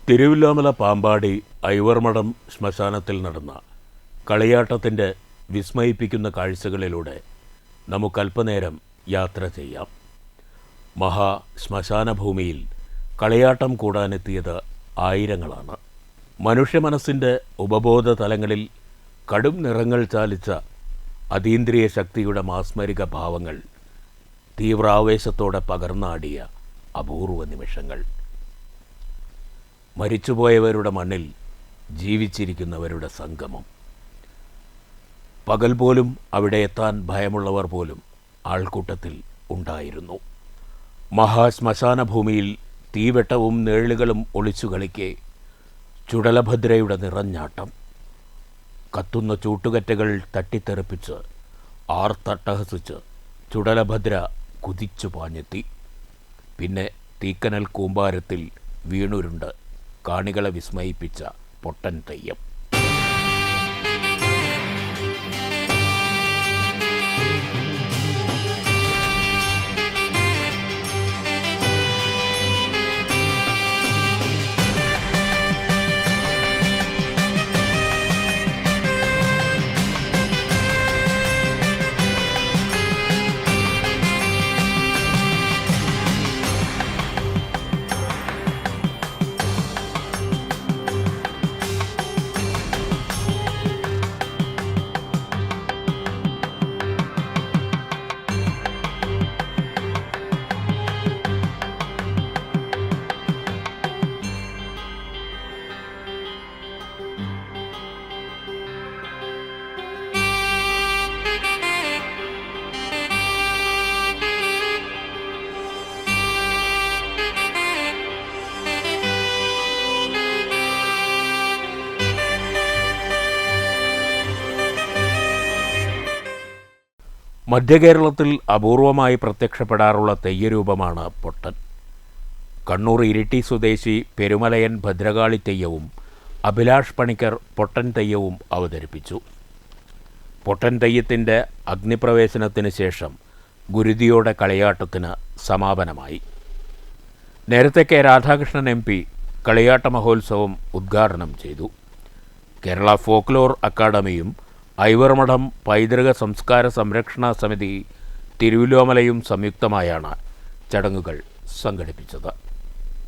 തിരുവില്ലോമല പാമ്പാടി ഐവർമഠം ശ്മശാനത്തിൽ നടന്ന കളിയാട്ടത്തിൻ്റെ വിസ്മയിപ്പിക്കുന്ന കാഴ്ചകളിലൂടെ നമുക്കല്പനേരം യാത്ര ചെയ്യാം. ശ്മശാനഭൂമിയിൽ കളിയാട്ടം കൂടാനെത്തിയത് ആയിരങ്ങളാണ്. മനുഷ്യമനസ്സിൻ്റെ ഉപബോധ തലങ്ങളിൽ കടും നിറങ്ങൾ ചാലിച്ച അതീന്ദ്രിയ ശക്തിയുടെ മാസ്മരിക ഭാവങ്ങൾ തീവ്രാവേശത്തോടെ പകർന്നാടിയ അപൂർവ നിമിഷങ്ങൾ. മരിച്ചുപോയവരുടെ മണ്ണിൽ ജീവിച്ചിരിക്കുന്നവരുടെ സംഗമം. പകൽ പോലും അവിടെ എത്താൻ ഭയമുള്ളവർ പോലും ആൾക്കൂട്ടത്തിൽ ഉണ്ടായിരുന്നു. ശ്മശാനഭൂമിയിൽ തീവെട്ടവും നേളുകളും ഒളിച്ചു കളിക്കെ ചുടലഭദ്രയുടെ നിറഞ്ഞാട്ടം. കത്തുന്ന ചൂട്ടുകറ്റകൾ തട്ടിത്തെറിപ്പിച്ച് ആർത്തട്ടഹസിച്ച് ചുടലഭദ്ര കുതിച്ചു പാഞ്ഞെത്തി. പിന്നെ തീക്കനൽ കൂമ്പാരത്തിൽ വീണുരുണ്ട് കാണികളെ വിസ്മയിപ്പിച്ച പൊട്ടൻ തെയ്യം. മധ്യകേരളത്തിൽ അപൂർവമായി പ്രത്യക്ഷപ്പെടാറുള്ള തെയ്യരൂപമാണ് പൊട്ടൻ. കണ്ണൂർ ഇരിട്ടി സ്വദേശി പെരുമലയൻ ഭദ്രകാളി തെയ്യവും അഭിലാഷ് പണിക്കർ പൊട്ടൻ തെയ്യവും അവതരിപ്പിച്ചു. പൊട്ടൻ തെയ്യത്തിൻ്റെ അഗ്നിപ്രവേശനത്തിന് ശേഷം ഗുരുതിയോടെ കളിയാട്ടത്തിന് സമാപനമായി. നേരത്തെ കെ രാധാകൃഷ്ണൻ MP കളിയാട്ട മഹോത്സവം ഉദ്ഘാടനം ചെയ്തു. കേരള ഫോക്ലോർ അക്കാദമിയും ഐവർമഠം പൈതൃക സംസ്കാര സംരക്ഷണ സമിതി തിരുവില്ലോമലയും സംയുക്തമായാണ് ചടങ്ങുകൾ സംഘടിപ്പിച്ചത്.